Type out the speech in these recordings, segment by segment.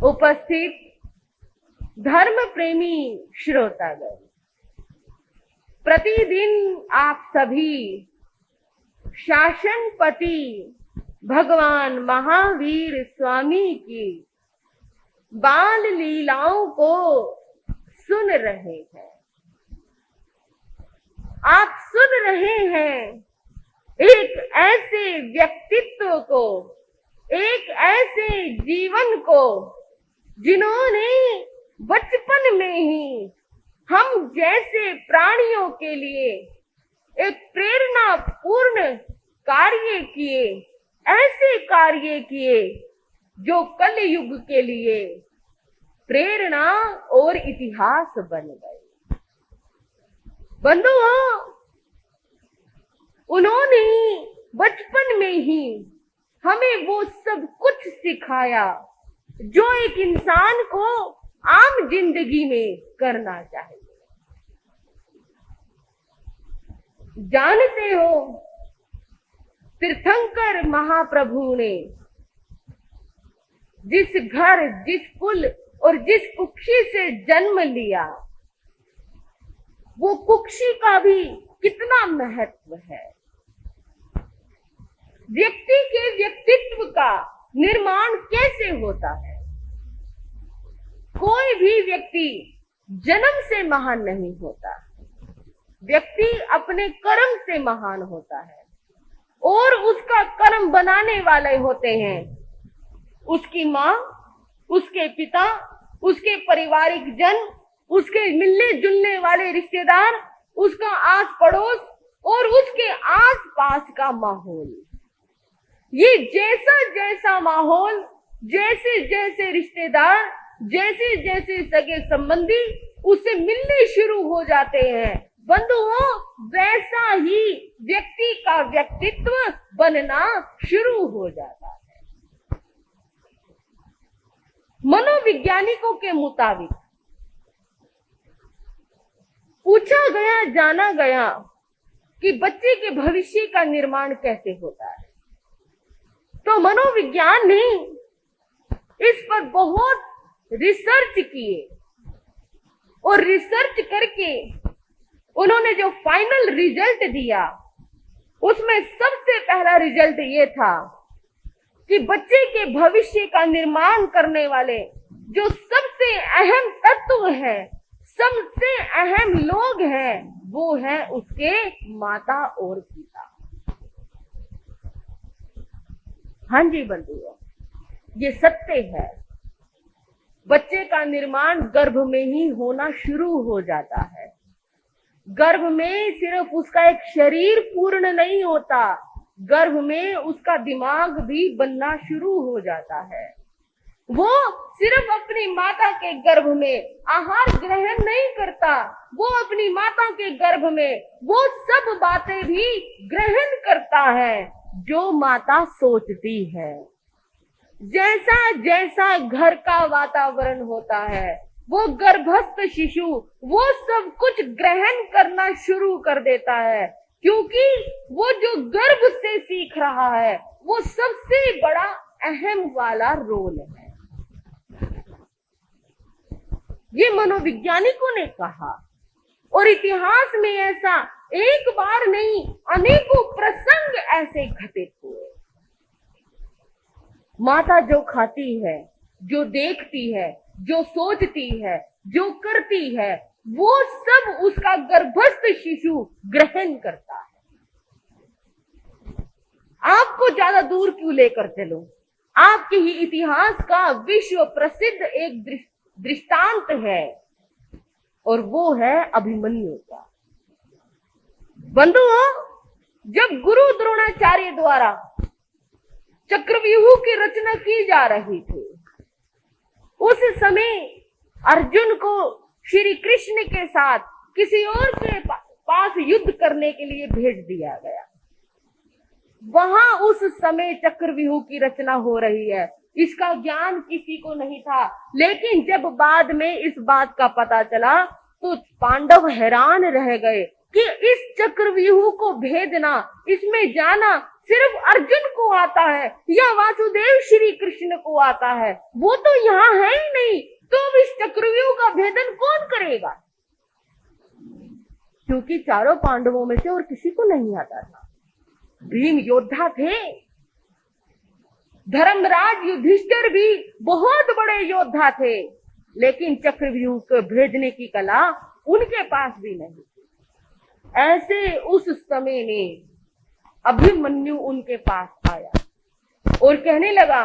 उपस्थित धर्म प्रेमी श्रोतागण, प्रतिदिन आप सभी शासनपति भगवान महावीर स्वामी की बाल लीलाओं को सुन रहे हैं। आप सुन रहे हैं एक ऐसे व्यक्तित्व को, एक ऐसे जीवन को जिन्होंने बचपन में ही हम जैसे प्राणियों के लिए एक प्रेरणापूर्ण कार्य किए, ऐसे कार्य किए जो कलयुग के लिए प्रेरणा और इतिहास बन गए। बंधुओं, उन्होंने बचपन में ही हमें वो सब कुछ सिखाया जो एक इंसान को आम जिंदगी में करना चाहिए। जानते हो, तीर्थंकर महाप्रभु ने जिस घर, जिस कुल और जिस कुक्षी से जन्म लिया, वो कुक्षी का भी कितना महत्व है। व्यक्ति के व्यक्तित्व का निर्माण कैसे होता है? कोई भी व्यक्ति जन्म से महान नहीं होता। व्यक्ति अपने कर्म से महान होता है और उसका कर्म बनाने वाले होते हैं उसकी माँ, उसके पिता, उसके पारिवारिक जन, उसके मिलने जुलने वाले रिश्तेदार, उसका आस पड़ोस और उसके आस पास का माहौल। ये जैसा जैसा माहौल, जैसे जैसे रिश्तेदार, जैसे जैसे सगे संबंधी उससे मिलने शुरू हो जाते हैं, बंधुओं, वैसा ही व्यक्ति का व्यक्तित्व बनना शुरू हो जाता है। मनोवैज्ञानिकों के मुताबिक पूछा गया, जाना गया कि बच्चे के भविष्य का निर्माण कैसे होता है, तो मनोविज्ञान ने इस पर बहुत रिसर्च किए और रिसर्च करके उन्होंने जो फाइनल रिजल्ट दिया, उसमें सबसे पहला रिजल्ट ये था कि बच्चे के भविष्य का निर्माण करने वाले जो सबसे अहम तत्व है, सबसे अहम लोग हैं, वो है उसके माता और पिता। हाँ जी बंधुओं, ये सत्य है। बच्चे का निर्माण गर्भ में ही होना शुरू हो जाता है। गर्भ में सिर्फ उसका एक शरीर पूर्ण नहीं होता, गर्भ में उसका दिमाग भी बनना शुरू हो जाता है। वो सिर्फ अपनी माता के गर्भ में आहार ग्रहण नहीं करता, वो अपनी माता के गर्भ में वो सब बातें भी ग्रहण करता है जो माता सोचती है। जैसा जैसा घर का वातावरण होता है, वो गर्भस्थ शिशु वो सब कुछ ग्रहण करना शुरू कर देता है, क्योंकि वो जो गर्भ से सीख रहा है वो सबसे बड़ा अहम वाला रोल है। ये मनोवैज्ञानिकों ने कहा और इतिहास में ऐसा एक बार नहीं, अनेकों प्रसंग ऐसे घटित हुए। माता जो खाती है, जो देखती है, जो सोचती है, जो करती है, वो सब उसका गर्भस्थ शिशु ग्रहण करता है। आपको ज्यादा दूर क्यों लेकर चलो, आपके ही इतिहास का विश्व प्रसिद्ध एक दृष्टांत है और वो है अभिमन्यु का। बंधुओं, जब गुरु द्रोणाचार्य द्वारा चक्रव्यूह की रचना की जा रही थी, उस समय अर्जुन को श्री कृष्ण के साथ किसी और के पास युद्ध करने के लिए भेज दिया गया। वहां उस समय चक्रव्यूह की रचना हो रही है, इसका ज्ञान किसी को नहीं था। लेकिन जब बाद में इस बात का पता चला तो पांडव हैरान रह गए कि इस चक्रव्यूह को भेदना, इसमें जाना सिर्फ अर्जुन को आता है या वासुदेव श्री कृष्ण को आता है, वो तो यहाँ है ही नहीं, तो अब इस चक्रव्यूह का भेदन कौन करेगा? क्योंकि चारों पांडवों में से और किसी को नहीं आता था। भीम योद्धा थे, धर्मराज युधिष्ठिर भी बहुत बड़े योद्धा थे, लेकिन चक्रव्यूह को भेदने की कला उनके पास भी नहीं थी। ऐसे उस समय में अभिमन्यु उनके पास आया और कहने लगा,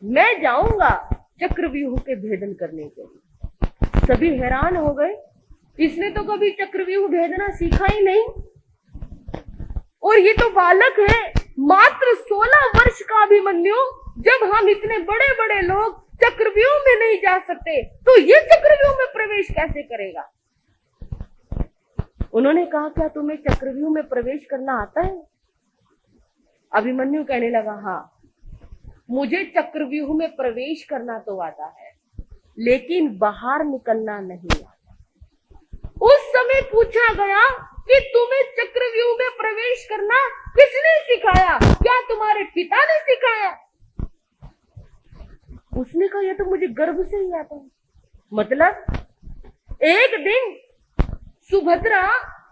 मैं जाऊंगा चक्रव्यूह के भेदन करने के लिए। सभी हैरान हो गए, इसने तो कभी चक्रव्यूह भेदना सीखा ही नहीं, और ये तो बालक है, मात्र 16 वर्ष का अभिमन्यु। जब हम इतने बड़े बड़े लोग चक्रव्यूह में नहीं जा सकते, तो ये चक्रव्यूह में प्रवेश कैसे करेगा? उन्होंने कहा, क्या तुम्हें चक्रव्यूह में प्रवेश करना आता है? अभिमन्यु कहने लगा, हाँ, मुझे चक्रव्यूह में प्रवेश करना तो आता है, लेकिन बाहर निकलना नहीं आता। उस समय पूछा गया कि तुम्हें चक्रव्यूह में प्रवेश करना किसने सिखाया? क्या तुम्हारे पिता ने सिखाया? उसने कहा, यह तो मुझे गर्भ से ही आता है। मतलब एक दिन सुभद्रा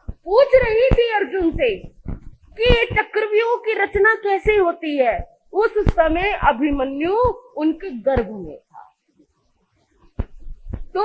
पूछ रही थी अर्जुन से कि ये चक्रव्यूह की रचना कैसे होती है। उस समय अभिमन्यु उनके गर्भ में था, तो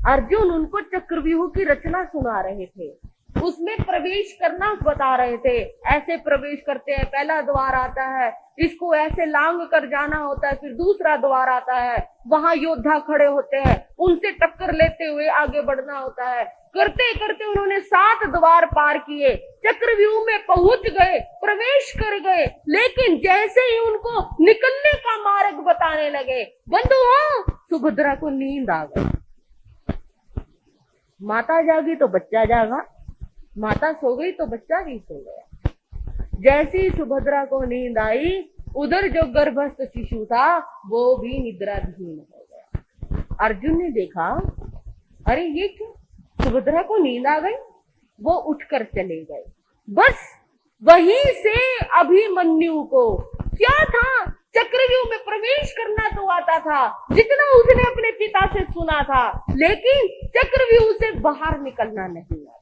अर्जुन उनको चक्रव्यूह की रचना सुना रहे थे, उसमें प्रवेश करना बता रहे थे। ऐसे प्रवेश करते हैं, पहला द्वार आता है, इसको ऐसे लांग कर जाना होता है, फिर दूसरा द्वार आता है, वहां योद्धा खड़े होते हैं, उनसे टक्कर लेते हुए आगे बढ़ना होता है। करते करते उन्होंने 7 द्वार पार किए, चक्रव्यूह में पहुंच गए, प्रवेश कर गए। लेकिन जैसे ही उनको निकलने का मार्ग बताने लगे, बंधुओं, सुभद्रा को नींद आ गई। माता जागी तो बच्चा जागा, माता सो गई तो बच्चा भी सो गया। जैसी सुभद्रा को नींद आई, उधर जो गर्भस्थ शिशु था वो भी निद्राधीन हो गया। अर्जुन ने देखा, अरे ये क्या, सुभद्रा को नींद आ गई। वो उठकर चले गए। बस वहीं से अभिमन्यु को क्या था, चक्रव्यूह में प्रवेश करना तो आता था, जितना उसने अपने पिता से सुना था, लेकिन चक्रव्यूह से बाहर निकलना नहीं आता।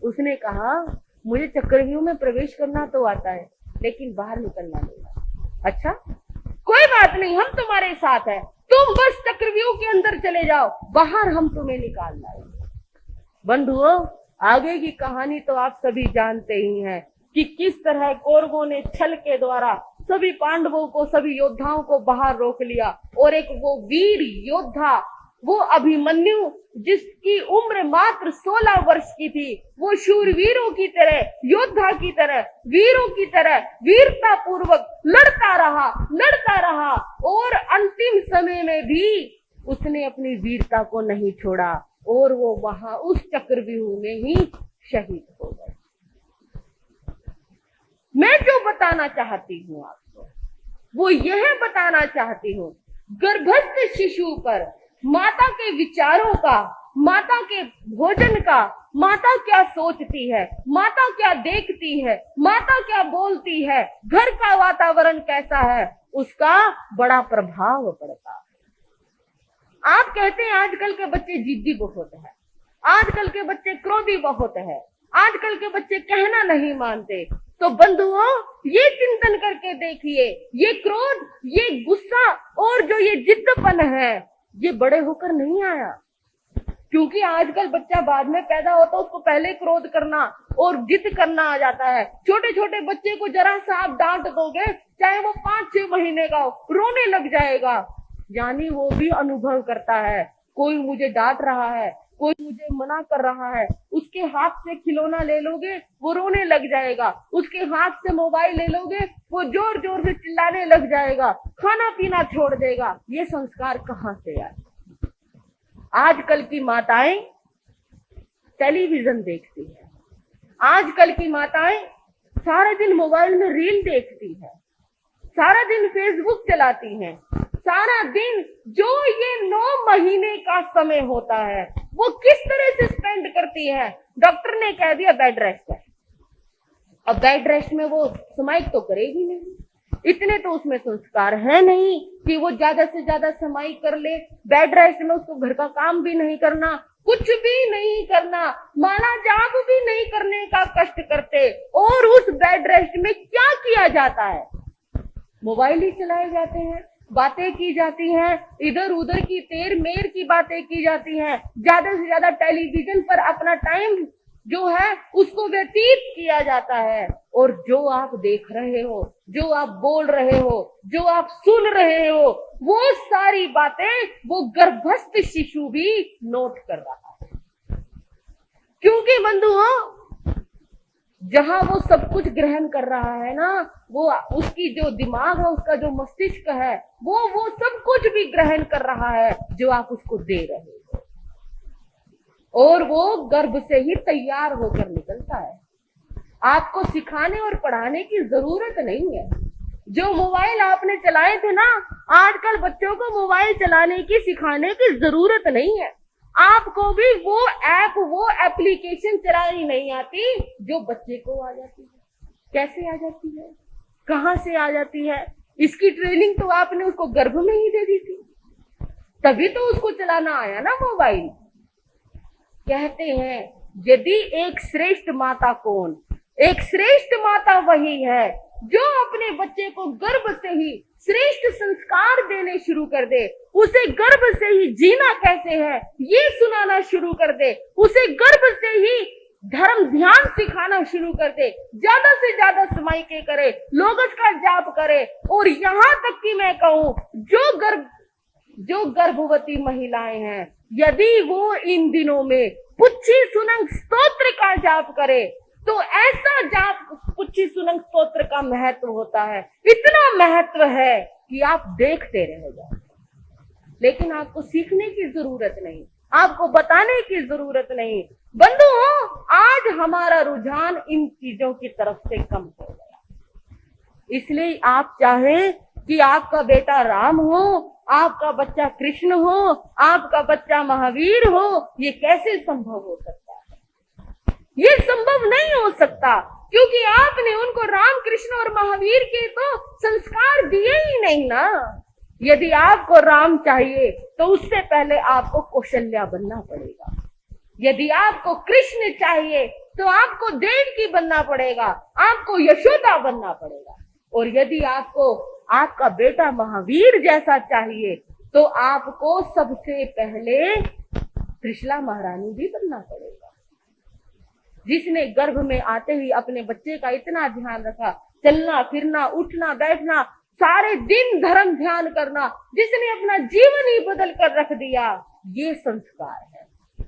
उसने कहा, मुझे चक्रव्यूह में प्रवेश करना तो आता है, लेकिन बाहर निकलना नहीं आता। अच्छा, कोई बात नहीं, हम तुम्हारे साथ हैं, तुम बस चक्रव्यूह के अंदर चले जाओ, बाहर हम तुम्हें निकाल लाएंगे। बंधुओं, आगे की कहानी तो आप सभी जानते ही हैं कि किस तरह कौरवों ने छल के द्वारा सभी पांडवों को, सभी योद्धाओं को बाहर रोक लिया, और एक वो वीर योद्धा, वो अभिमन्यु, जिसकी उम्र मात्र 16 वर्ष की थी, वो शूरवीरों की तरह, योद्धा की तरह, वीरों की तरह वीरता पूर्वक लड़ता रहा, और अंतिम समय में भी उसने अपनी वीरता को नहीं छोड़ा, और वो वहां उस चक्रव्यूह में ही शहीद हो गए। मैं जो बताना चाहती हूँ आपको, वो यह बताना चाहती हूँ, गर्भस्थ शिशु पर माता के विचारों का, माता के भोजन का, माता क्या सोचती है, माता क्या देखती है, माता क्या बोलती है, घर का वातावरण कैसा है, उसका बड़ा प्रभाव पड़ता है। आप कहते हैं आजकल के बच्चे जिद्दी बहुत है, आजकल के बच्चे क्रोधी बहुत है, आजकल के बच्चे कहना नहीं मानते। तो बंधुओं, ये चिंतन करके देखिए, ये क्रोध, ये गुस्सा और जो ये जिद्दपन है, ये बड़े होकर नहीं आया। क्योंकि आजकल बच्चा बाद में पैदा होता है, उसको पहले क्रोध करना और जिद करना आ जाता है। छोटे छोटे बच्चे को जरा सा आप डांट दोगे, चाहे वो 5-6 महीने का हो, रोने लग जाएगा। यानी वो भी अनुभव करता है, कोई मुझे डांट रहा है, कोई मुझे मना कर रहा है। उसके हाथ से खिलौना ले लोगे, वो रोने लग जाएगा। उसके हाथ से मोबाइल ले लोगे, वो जोर जोर से चिल्लाने लग जाएगा, खाना पीना छोड़ देगा। ये संस्कार कहाँ से आए? आजकल की माताएं टेलीविजन देखती है, आजकल की माताएं सारा दिन मोबाइल में रील देखती है, सारा दिन फेसबुक चलाती हैं, सारा दिन जो ये 9 महीने का समय होता है वो किस तरह से स्पेंड करती है। डॉक्टर ने कह दिया बेड रेस्ट है, अब बेड रेस्ट में वो समाइक तो करेगी नहीं, इतने तो उसमें संस्कार है नहीं कि वो ज्यादा से ज्यादा समाई कर ले। बेड रेस्ट में उसको घर का काम भी नहीं करना, कुछ भी नहीं करना, माना जाप भी नहीं करने का कष्ट करते। और उस बेड रेस्ट में क्या किया जाता है? मोबाइल ही चलाए जाते हैं, बातें की जाती हैं, इधर उधर की तेर मेर की बातें की जाती हैं, ज्यादा से ज्यादा टेलीविजन पर अपना टाइम जो है उसको व्यतीत किया जाता है। और जो आप देख रहे हो, जो आप बोल रहे हो, जो आप सुन रहे हो, वो सारी बातें वो गर्भस्थ शिशु भी नोट कर रहा है। क्योंकि बंधुओं, जहां वो सब कुछ ग्रहण कर रहा है ना, वो उसकी जो दिमाग है, उसका जो मस्तिष्क है, वो सब कुछ भी ग्रहण कर रहा है जो आप उसको दे रहे हो। और वो गर्भ से ही तैयार होकर निकलता है। आपको सिखाने और पढ़ाने की जरूरत नहीं है। जो मोबाइल आपने चलाए थे ना, आजकल बच्चों को मोबाइल चलाने की सिखाने की जरूरत नहीं है। आपको भी वो ऐप, वो एप्लीकेशन चलानी नहीं आती जो बच्चे को आ जाती है। कैसे आ जाती है, कहां से आ जाती है? इसकी ट्रेनिंग तो आपने उसको गर्भ में ही दे दी थी, तभी तो उसको चलाना आया ना मोबाइल। कहते हैं यदि एक श्रेष्ठ माता कौन? एक श्रेष्ठ माता वही है जो अपने बच्चे को गर्भ से ही श्रेष्ठ संस्कार देने शुरू कर दे, उसे गर्भ से ही जीना कैसे है ये सुनाना शुरू कर दे, उसे गर्भ से ही धर्म ध्यान सिखाना शुरू कर दे, ज्यादा से ज्यादा समाई के करे, लोगस का जाप करे। और यहां तक कि मैं कहूं, जो गर्भवती महिलाएं हैं, यदि वो इन दिनों में पुच्छी सुनंग स्तोत्र का जाप करे तो ऐसा जाप, पुच्छी सुनंग स्तोत्र का महत्व होता है, इतना महत्व है कि आप देखते रह जाओ। लेकिन आपको सीखने की जरूरत नहीं, आपको बताने की जरूरत नहीं। बंधुओं, आज हमारा रुझान इन चीजों की तरफ से कम हो गया। इसलिए आप चाहे कि आपका बेटा राम हो, आपका बच्चा कृष्ण हो, आपका बच्चा महावीर हो, ये कैसे संभव हो सकता है? ये संभव नहीं हो सकता, क्योंकि आपने उनको राम, कृष्ण और महावीर के तो संस्कार दिए ही नहीं ना। यदि आपको राम चाहिए तो उससे पहले आपको कौशल्या बनना पड़ेगा। यदि आपको कृष्ण चाहिए तो आपको देवकी बनना पड़ेगा, आपको यशोदा बनना पड़ेगा। और यदि आपको आपका बेटा महावीर जैसा चाहिए तो आपको सबसे पहले त्रिशला महारानी भी बनना पड़ेगा, जिसने गर्भ में आते ही अपने बच्चे का इतना ध्यान रखा, चलना फिरना, उठना बैठना, सारे दिन धर्म ध्यान करना, जिसने अपना जीवन ही बदल कर रख दिया। ये संस्कार है।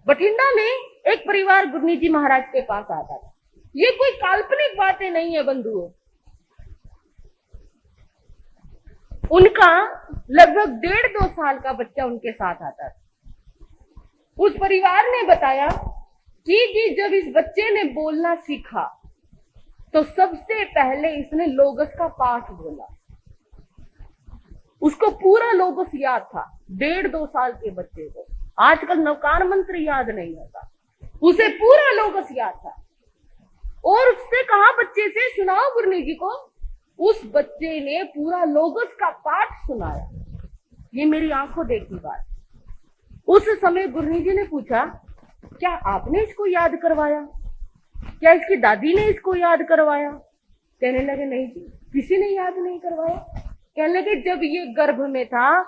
बठिंडा में एक परिवार गुरनी जी महाराज के पास आता था। ये कोई काल्पनिक बातें नहीं है बंधुओं। उनका लगभग 1.5-2 साल का बच्चा उनके साथ आता था। उस परिवार ने बताया कि जी जब इस बच्चे ने बोलना सीखा तो सबसे पहले इसने लोगस का पाठ बोला। उसको पूरा लोगस याद था। 1.5-2 साल के बच्चे को आजकल नवकार मंत्र याद नहीं होता, उसे पूरा लोगस याद था। और उससे कहा बच्चे से, सुनाओ गुरनी जी को। उस बच्चे ने पूरा लोगस का पाठ सुनाया। ये मेरी आंखों देखी बात। उस समय गुरनी जी ने पूछा, क्या आपने इसको याद करवाया? क्या इसकी दादी ने इसको याद करवाया? कहने लगे नहीं जी, किसी ने याद नहीं करवाया। कहने लगे जब ये गर्भ में था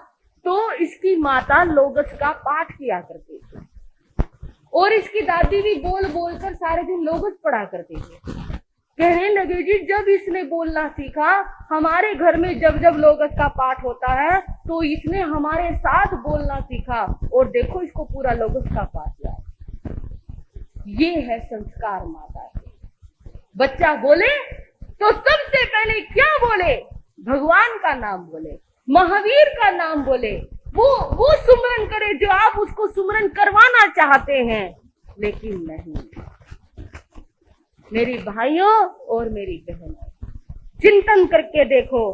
तो इसकी माता लोगस का पाठ किया करती थी और इसकी दादी भी बोल बोल कर सारे दिन लोगस पढ़ा करती थी। कहने लगे जी जब इसने बोलना सीखा, हमारे घर में जब जब लोगस का पाठ होता है तो इसने हमारे साथ बोलना सीखा और देखो इसको पूरा लोगस का पाठ याद। ये है संस्कार माता के। बच्चा बोले तो सबसे पहले क्या बोले? भगवान का नाम बोले, महावीर का नाम बोले, वो सुमरन करे जो आप उसको सुमरन करवाना चाहते हैं। लेकिन नहीं, मेरी भाइयों और मेरी बहनों, चिंतन करके देखो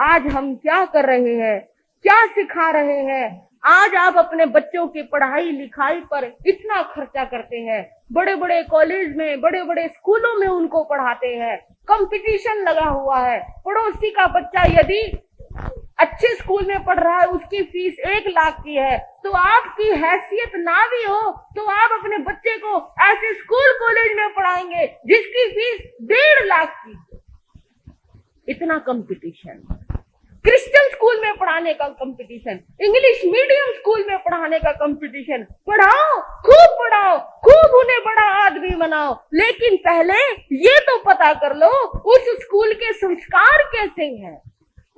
आज हम क्या कर रहे हैं, क्या सिखा रहे हैं। आज आप अपने बच्चों की पढ़ाई लिखाई पर इतना खर्चा करते हैं, बड़े बड़े कॉलेज में, बड़े बड़े स्कूलों में उनको पढ़ाते हैं, कंपटीशन लगा हुआ है। पड़ोसी का बच्चा यदि अच्छे स्कूल में पढ़ रहा है, उसकी फीस 1 लाख की है, तो आपकी हैसियत ना भी हो तो आप अपने बच्चे को ऐसे स्कूल कॉलेज में पढ़ाएंगे जिसकी फीस 1.5 लाख की। इतना कंपटीशन। क्रिश्चियन स्कूल में पढ़ाने का कंपटीशन, इंग्लिश मीडियम स्कूल में पढ़ाने का कंपटीशन। पढ़ाओ, खूब पढ़ाओ, खूब उन्हें बड़ा आदमी बनाओ, लेकिन पहले ये तो पता कर लो उस स्कूल के संस्कार कैसे हैं,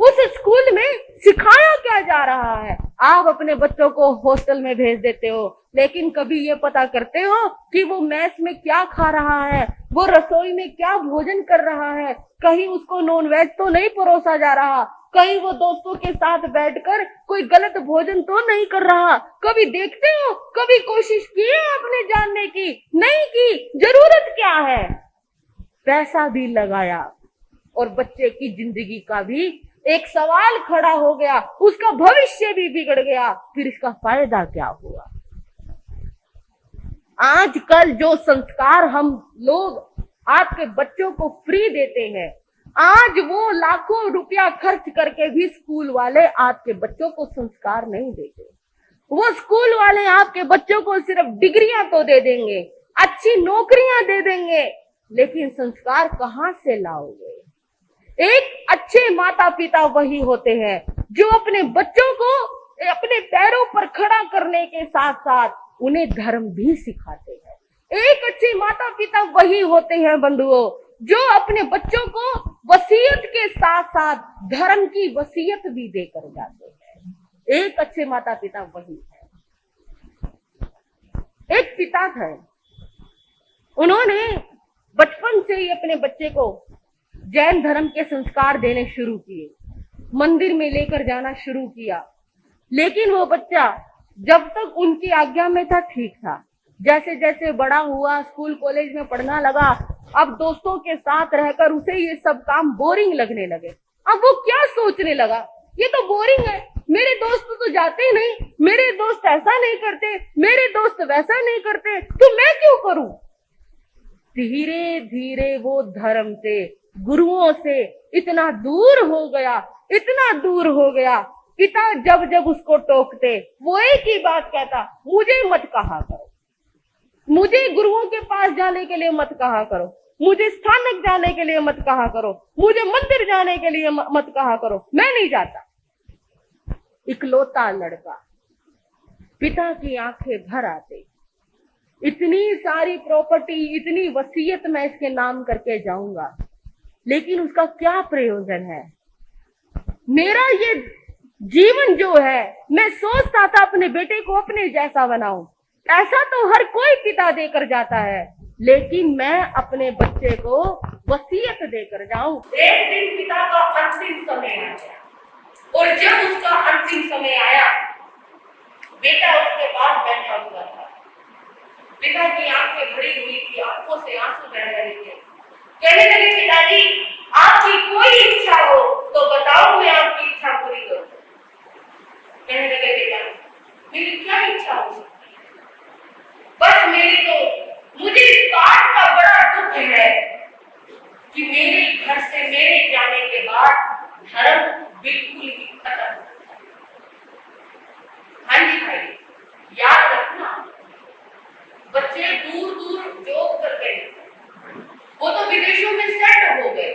उस स्कूल में सिखाया क्या जा रहा है। आप अपने बच्चों को हॉस्टल में भेज देते हो, लेकिन कभी ये पता करते हो कि वो मेस में क्या खा रहा है, वो रसोई में क्या भोजन कर रहा है, कहीं उसको नॉन वेज तो नहीं परोसा जा रहा, कहीं वो दोस्तों के साथ बैठकर कोई गलत भोजन तो नहीं कर रहा। कभी देखते हो, कभी कोशिश की है आपने जानने की? नहीं की। जरूरत क्या है? पैसा भी लगाया और बच्चे की जिंदगी का भी एक सवाल खड़ा हो गया, उसका भविष्य भी बिगड़ गया, फिर इसका फायदा क्या हुआ? आजकल जो संस्कार हम लोग आपके बच्चों को फ्री देते हैं, आज वो लाखों रुपया खर्च करके भी स्कूल वाले आपके बच्चों को संस्कार नहीं देते। वो स्कूल वाले आपके बच्चों को सिर्फ डिग्रियां तो दे देंगे, अच्छी नौकरियां दे देंगे, लेकिन संस्कार कहां से लाओगे? एक अच्छे माता पिता वही होते हैं जो अपने बच्चों को अपने पैरों पर खड़ा करने के साथ साथ उन्हें धर्म भी सिखाते हैं। एक अच्छे माता पिता वही होते हैं बंधुओं जो अपने बच्चों को वसीयत के साथ साथ धर्म की वसीयत भी देकर जाते हैं। एक अच्छे माता पिता वही है। एक पिता थे, उन्होंने बचपन से ही अपने बच्चे को जैन धर्म के संस्कार देने शुरू किए, मंदिर में लेकर जाना शुरू किया, लेकिन वो बच्चा जब तक उनकी आज्ञा में था ठीक था। जैसे जैसे बड़ा हुआ, स्कूल कॉलेज में पढ़ना लगा, अब दोस्तों के साथ रहकर उसे ये सब काम बोरिंग लगने लगे। अब वो क्या सोचने लगा, ये तो बोरिंग है, मेरे दोस्त तो जाते नहीं, मेरे दोस्त ऐसा नहीं करते, मेरे दोस्त वैसा नहीं करते, तो मैं क्यों करूं? धीरे धीरे वो धर्म से, गुरुओं से इतना दूर हो गया, इतना दूर हो गया। पिता जब जब उसको टोकते, वो एक ही बात कहता, मुझे मत कहा करो, मुझे गुरुओं के पास जाने के लिए मत कहा करो, मुझे स्थानक जाने के लिए मत कहा करो, मुझे मंदिर जाने के लिए मत कहा करो, मैं नहीं जाता। इकलौता लड़का, पिता की आंखें भर आते, इतनी सारी प्रॉपर्टी, इतनी वसीयत मैं इसके नाम करके जाऊंगा, लेकिन उसका क्या प्रयोजन है? मेरा ये जीवन जो है, मैं सोचता था अपने बेटे को अपने जैसा बनाऊं, ऐसा तो हर कोई पिता देकर जाता है, लेकिन मैं अपने बच्चे को वसीयत देकर जाऊं। एक दिन पिता का अंतिम समय आया, और जब उसका अंतिम समय आया, बेटा उसके पास बैठा हुआ था। पिता की आंखें भरी हुई थी, आंखों से आंसू बह रहे थे। कहने लगे, पिताजी आपकी कोई इच्छा हो तो बताओ, मैं आपकी इच्छा पूरी करूं। कहने लगे, बेटा मेरी क्या इच्छा हो सकती है? बस मेरी तो, मुझे इस बात का बड़ा दुख है कि मेरे घर से मेरे जाने के बाद धर्म बिल्कुल ही खत्म। हाँ जी भाई, याद रखना, बच्चे दूर दूर जॉब कर गए, वो तो विदेशों में सेट हो गए,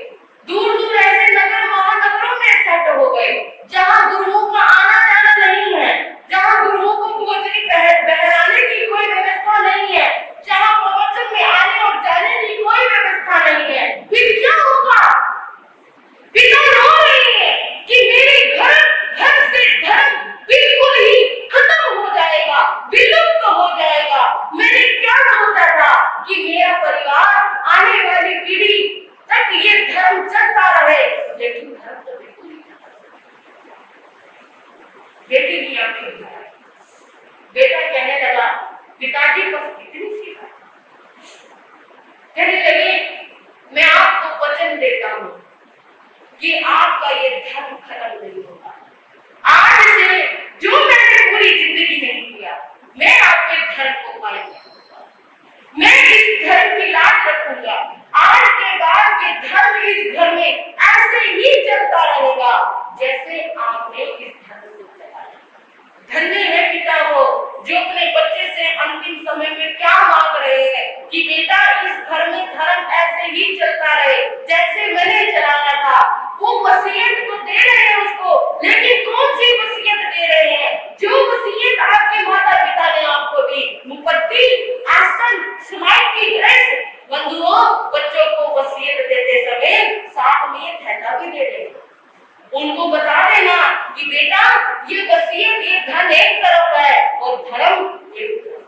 दूर दूर ऐसे नगर महानगरों में सेट हो गए जहां गुरुओं का आना जाना नहीं है, जहां गुरुओं को भोजनी बहराने की कोई व्यवस्था नहीं है, जहां प्रवचन में आने और जाने की कोई व्यवस्था नहीं है। फिर क्या होगा? पिता रो रही है कि मेरे घर से धर्म बिल्कुल ही खत्म हो जाएगा, विलुप्त हो जाएगा। मैंने क्या सोचा था कि मेरा परिवार, आने वाली पीढ़ी तक ये धर्म चलता रहे, लेकिन धर्म तो बिल्कुल ही बेटी की आंखें भर आई। बेटा कहने लगा, पिताजी बस इतनी सी बात। कहने लगे, मैं आपको वचन देता हूं कि आपका ये धर्म खत्म नहीं होगा। आज से जो मैंने पूरी जिंदगी नहीं किया, मैं आपके धर्म को कायम रखूंगा, मैं इस धर्म की लाज रखूंगा। आज के बाद ये धर्म इस घर में ऐसे ही चलता रहेगा जैसे आपने इस धर्म को चलाया। धन्य है पिता वो जो अपने बच्चे से अंतिम समय में क्या मांग रहे हैं कि बेटा इस घर में धर्म ऐसे ही चलता रहे जैसे मैंने चलाया था। वो वसीयत तो दे रहे हैं उसको, लेकिन कौन सी वसीयत दे रहे हैं? जो वसीयत आपके माता पिता ने आपको दी, मुपत्ति, आसन, समाज की ड्रेस। बंधुओं, बच्चों को वसीयत देते समय साथ में थैला भी दे देना, उनको बता देना कि बेटा ये वसीयत, ये धन एक तरफ है और धर्म एक तरफ।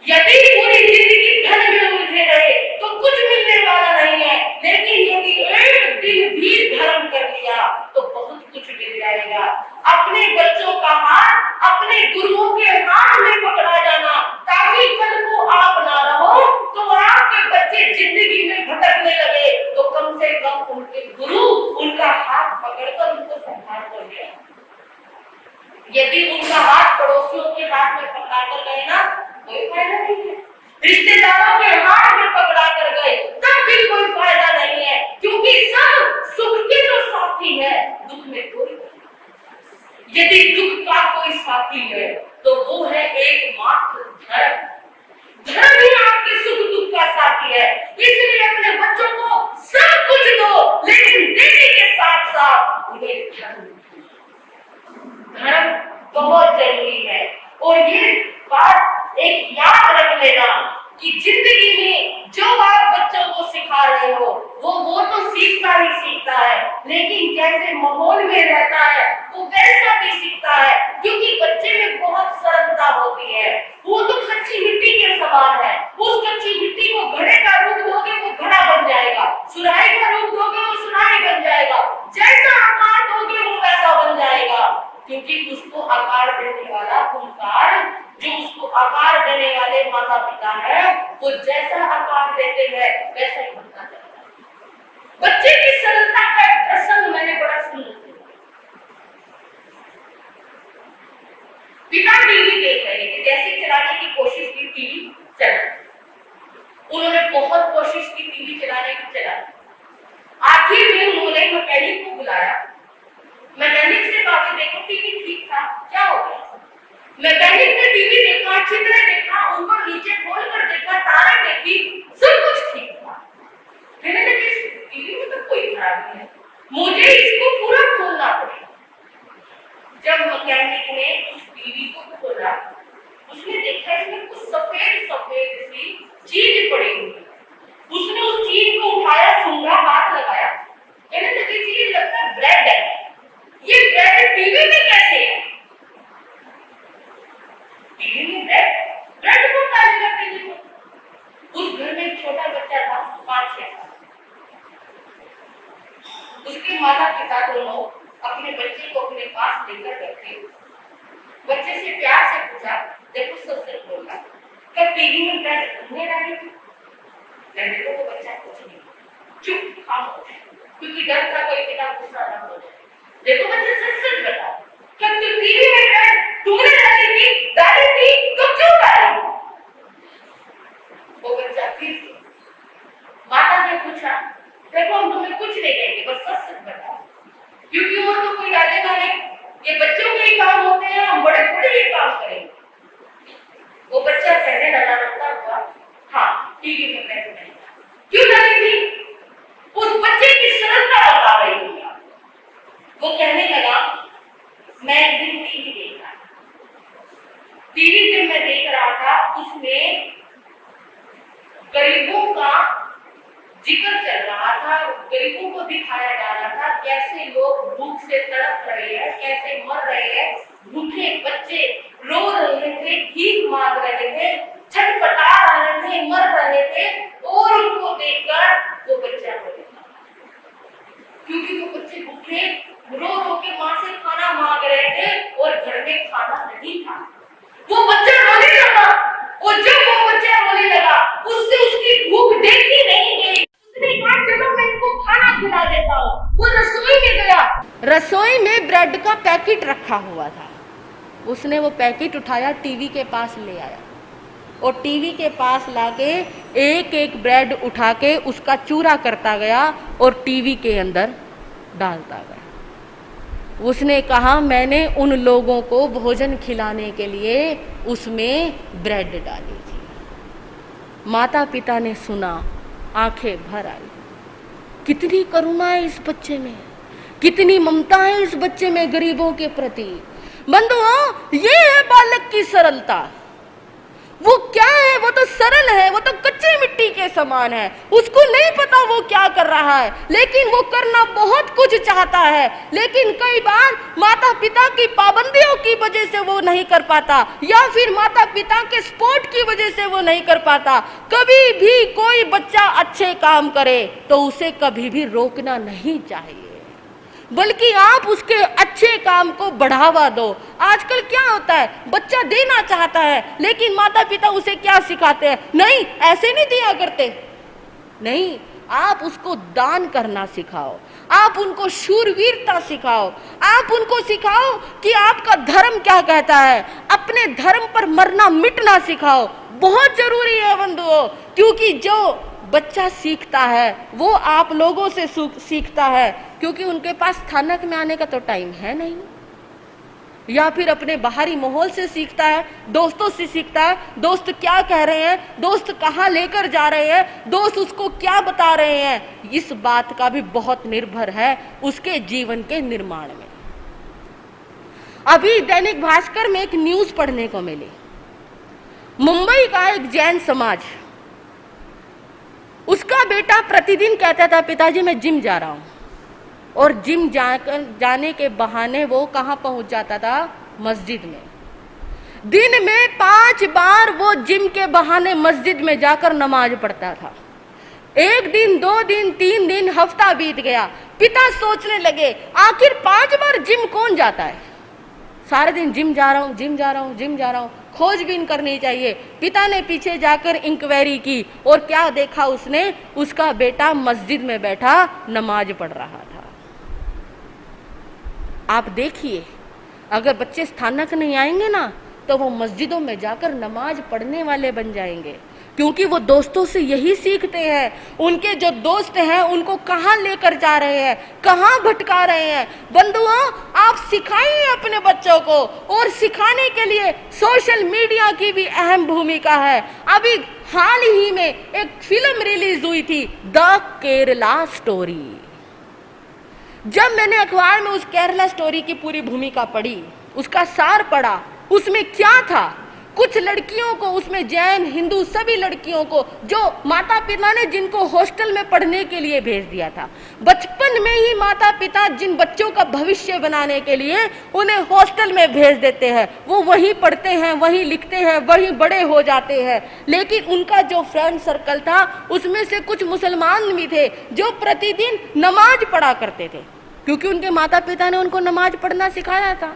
यदि पूरी जिंदगी धन में उलझे रहे तो कुछ मिलने वाला नहीं है, लेकिन यदि एक दिन भी धर्म कर लिया तो बहुत कुछ मिल जाएगा। अपने बच्चों का हाथ अपने गुरुओं के हाथ में पकड़ा जाना, ताकि कल को आप ना रहो तो आपके बच्चे जिंदगी में भटकने लगे तो कम से कम उनके गुरु उनका हाथ पकड़कर उनको संभाल कर ले। यदि उनका हाथ पड़ोसियों के हाथ में पकड़ा कर गए ना, कोई फायदा नहीं है। रिश्तेदारों के हाथ में पकड़ा कर गए तब भी कोई फायदा नहीं है, क्योंकि सब सुख के तो साथी है, दुख में कोई नहीं। यदि दुख का कोई साथी है तो वो है एकमात्र धर्म। धर्म ही आपके सुख दुख का साथी है। इसलिए अपने बच्चों को सब कुछ दो, लेकिन देने के साथ साथ उन्हें धर्म बहुत जरूरी है। और ये बात एक याद रख लेना कि जिंदगी में जो आप बच्चों को सिखा रहे हो वो तो सीखता ही सीखता है, लेकिन जैसे माहौल में रहता है वो वैसा भी सीखता है, क्योंकि बच्चे में बहुत सरलता होती है। वो तो कच्ची मिट्टी के समान है, उस कच्ची मिट्टी को घड़े का रूप दोगे वो घड़ा बन जाएगा, सुराही का रूप दोगे वो सुराही बन जाएगा, जैसा आकार दोगे वो वैसा बन जाएगा। क्योंकि उसको आकार देने वाला ओंकार, जो उसको आकार देने वाले माता पिता है, वो जैसा आकार देते हैं वैसा ही बनता है। बच्चे की सरलता का प्रसंग मैंने बड़ा सुना। पिता टीवी देख रहे थे, जैसे चलाने की कोशिश की टीवी चला, उन्होंने बहुत कोशिश की टीवी चलाने की, चला। आखिर में उन्होंने मैकेनिक को बुलाया। मैकेनिक से बातें, देखो टीवी ठीक था, क्या हो गया? मैकेनिक ने टीवी देखा, चित्र देखा, ऊपर नीचे खोल कर देखा, तारे देखी, सब कुछ ठीक था। कहने लगे टीवी में तो कोई खराबी है, मुझे इसको पूरा खोलना पड़ेगा। जब मैकेनिक ने उस टीवी को खोला, उसने देखा इसमें कुछ सफेद सफेद सी चीज पड़ी हुई है। उसने उस चीज को उठाया, सूंघा, हाथ लगाया, कहने लगे चीज लगता है ब्रेड है। ये ब्रेड टीवी में कैसे है? टीवी में ब्रेड को डालेगा टीवी में? उस घर में एक छोटा बच्चा था, 5-6 साल। उसके माता पिता दोनों अपने बच्चे को अपने पास लेकर बैठे, बच्चे से प्यार से पूछा, देखो सच बोला, क्या टीवी में ब्रेड तुमने डाली थी? कहने को वो बच्चा कुछ नहीं, चुप खामोश, क्योंकि डर था कोई पिता गुस्सा ना हो जाए। देखो बच्चे सच बता, क्या तू टीवी में ब्रेड तुमने डाली थी तो क्यों डाली? वो बच्चा फिर माता ने पूछा, देखो हम तुम्हें कुछ नहीं कहेंगे, बस सच बता, क्योंकि वो तो कोई डालेगा नहीं, ये बच्चों के ही काम होते हैं, हम बड़े बड़े ही काम करेंगे। वो बच्चा कहने लगा, रोता हुआ, हाँ टीवी में ब्रेड नहीं, क्यों डाली थी? उस बच्चे की सरलता बता रही हूँ। वो कहने लगा, मैं एक दिन टीवी देख रहा था, टीवी जब मैं देख रहा था उसमें गरीबों का जिक्र चल रहा था, गरीबों को दिखाया जा रहा था कैसे लोग भूख से तड़प रहे हैं, कैसे मर रहे हैं, भूखे बच्चे रो रहे थे, भीख मांग रहे थे, छटपटा रहे थे, मर रहे थे, और उनको देखकर वो बच्चा रो रहा, क्योंकि वो बच्चे भूखे रो रो के माँ से खाना मांग रहे थे और घर में खाना नहीं था। वो बच्चा रोने लगा, और जब वो बच्चा रोने लगा उससे उसकी भूख देखी नहीं गई। उसने कहा चलो मैं इनको खाना खिला देता हूँ। वो रसोई में गया, रसोई में ब्रेड का पैकेट रखा हुआ था, उसने वो पैकेट उठाया, टीवी के पास ले आया और टीवी के पास लाके एक एक ब्रेड उठा के उसका चूरा करता गया और टीवी के अंदर डालता गया। उसने कहा मैंने उन लोगों को भोजन खिलाने के लिए उसमें ब्रेड डाली थी। माता पिता ने सुना, आंखें भर आई। कितनी करुणा है इस बच्चे में, कितनी ममता है इस बच्चे में गरीबों के प्रति। बंधुओं, ये है बालक की सरलता। वो क्या है? वो तो सरल है, वो तो कच्ची मिट्टी के समान है। उसको नहीं पता वो क्या कर रहा है, लेकिन वो करना बहुत कुछ चाहता है। लेकिन कई बार माता पिता की पाबंदियों की वजह से वो नहीं कर पाता, या फिर माता पिता के सपोर्ट की वजह से वो नहीं कर पाता। कभी भी कोई बच्चा अच्छे काम करे तो उसे कभी भी रोकना नहीं चाहिए, बल्कि आप उसके अच्छे काम को बढ़ावा दो। आजकल क्या होता है, बच्चा देना चाहता है लेकिन माता पिता उसे क्या सिखाते हैं? नहीं, ऐसे नहीं दिया करते। नहीं, आप उसको दान करना सिखाओ, आप उनको शूरवीरता सिखाओ, आप उनको सिखाओ कि आपका धर्म क्या कहता है। अपने धर्म पर मरना मिटना सिखाओ। बहुत जरूरी है बंधुओं, क्योंकि जो बच्चा सीखता है वो आप लोगों से सीखता है, क्योंकि उनके पास स्थानक में आने का तो टाइम है नहीं, या फिर अपने बाहरी माहौल से सीखता है, दोस्तों से सीखता है। दोस्त क्या कह रहे हैं, दोस्त कहाँ लेकर जा रहे हैं, दोस्त उसको क्या बता रहे हैं, इस बात का भी बहुत निर्भर है उसके जीवन के निर्माण में। अभी दैनिक भास्कर में एक न्यूज पढ़ने को मिली। मुंबई का एक जैन समाज, उसका बेटा प्रतिदिन कहता था पिताजी मैं जिम जा रहा हूं, और जिम जाने के बहाने वो कहां पहुंच जाता था? मस्जिद में। दिन में 5 बार वो जिम के बहाने मस्जिद में जाकर नमाज पढ़ता था। 1 दिन, 2 दिन, 3 दिन, हफ्ता बीत गया। पिता सोचने लगे आखिर 5 बार जिम कौन जाता है? सारे दिन जिम जा रहा हूं, जिम जा रहा हूं, जिम जा रहा हूं, खोजबीन करनी चाहिए। पिता ने पीछे जाकर इंक्वायरी की और क्या देखा उसने? उसका बेटा मस्जिद में बैठा नमाज पढ़ रहा था। आप देखिए, अगर बच्चे स्थानक नहीं आएंगे ना तो वो मस्जिदों में जाकर नमाज पढ़ने वाले बन जाएंगे, क्योंकि वो दोस्तों से यही सीखते हैं। उनके जो दोस्त हैं उनको कहाँ लेकर जा रहे हैं, कहाँ भटका रहे हैं। बंधुओं, आप सिखाइए अपने बच्चों को, और सिखाने के लिए सोशल मीडिया की भी अहम भूमिका है। अभी हाल ही में एक फिल्म रिलीज हुई थी, द केरला स्टोरी। जब मैंने अखबार में उस केरला स्टोरी की पूरी भूमिका पढ़ी, उसका सार पढ़ा, उसमें क्या था? कुछ लड़कियों को उसमें, जैन, हिंदू, सभी लड़कियों को जो माता पिता ने जिनको हॉस्टल में पढ़ने के लिए भेज दिया था, बचपन में ही माता पिता जिन बच्चों का भविष्य बनाने के लिए उन्हें हॉस्टल में भेज देते हैं, वो वहीं पढ़ते हैं, वहीं लिखते हैं, वहीं बड़े हो जाते हैं। लेकिन उनका जो फ्रेंड सर्कल था उसमें से कुछ मुसलमान भी थे जो प्रतिदिन नमाज पढ़ा करते थे, क्योंकि उनके माता पिता ने उनको नमाज पढ़ना सिखाया था।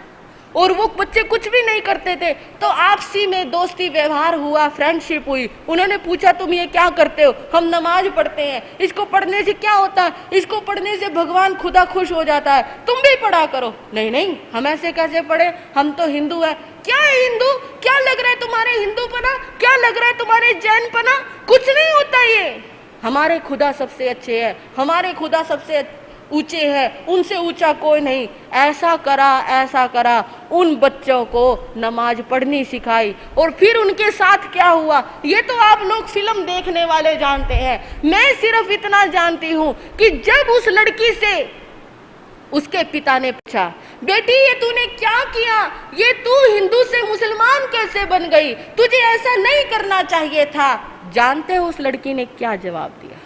और वो बच्चे कुछ भी नहीं करते थे, तो आपसी में दोस्ती व्यवहार हुआ, फ्रेंडशिप हुई। उन्होंने पूछा तुम ये क्या करते हो? हम नमाज पढ़ते हैं। इसको पढ़ने से क्या होता है? इसको पढ़ने से भगवान खुदा खुश हो जाता है, तुम भी पढ़ा करो। नहीं नहीं, हम ऐसे कैसे पढ़े, हम तो हिंदू है। क्या है हिंदू? क्या लग रहा है तुम्हारे हिंदूपना? क्या लग रहा है तुम्हारे जैनपना? कुछ नहीं होता ये। हमारे खुदा सबसे अच्छे है, हमारे खुदा सबसे ऊंचे हैं, उनसे ऊंचा कोई नहीं। ऐसा करा, उन बच्चों को नमाज पढ़नी सिखाई। और फिर उनके साथ क्या हुआ ये तो आप लोग फिल्म देखने वाले जानते हैं। मैं सिर्फ इतना जानती हूं कि जब उस लड़की से उसके पिता ने पूछा, बेटी ये तूने क्या किया, ये तू हिंदू से मुसलमान कैसे बन गई, तुझे ऐसा नहीं करना चाहिए था। जानते हो उस लड़की ने क्या जवाब दिया?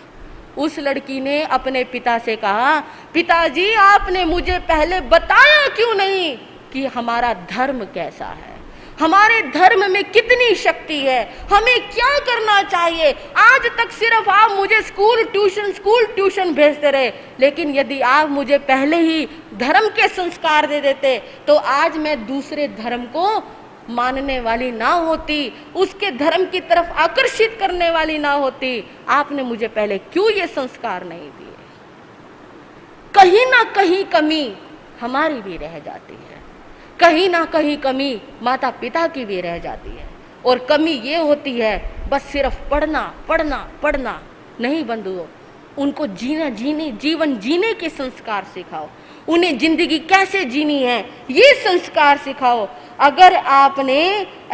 उस लड़की ने अपने पिता से कहा, पिताजी आपने मुझे पहले बताया क्यों नहीं कि हमारा धर्म कैसा है, हमारे धर्म में कितनी शक्ति है, हमें क्या करना चाहिए। आज तक सिर्फ आप मुझे स्कूल ट्यूशन भेजते रहे, लेकिन यदि आप मुझे पहले ही धर्म के संस्कार दे देते तो आज मैं दूसरे धर्म को मानने वाली ना होती, उसके धर्म की तरफ आकर्षित करने वाली ना होती। आपने मुझे पहले क्यों ये संस्कार नहीं दिए? कहीं ना कहीं कमी हमारी भी रह जाती है। कहीं ना कहीं कमी माता पिता की भी रह जाती है। और कमी ये होती है बस सिर्फ पढ़ना पढ़ना पढ़ना नहीं बंधुओं, उनको जीवन जीने के संस्कार सिखाओ, उन्हें जिंदगी कैसे जीनी है ये संस्कार सिखाओ। अगर आपने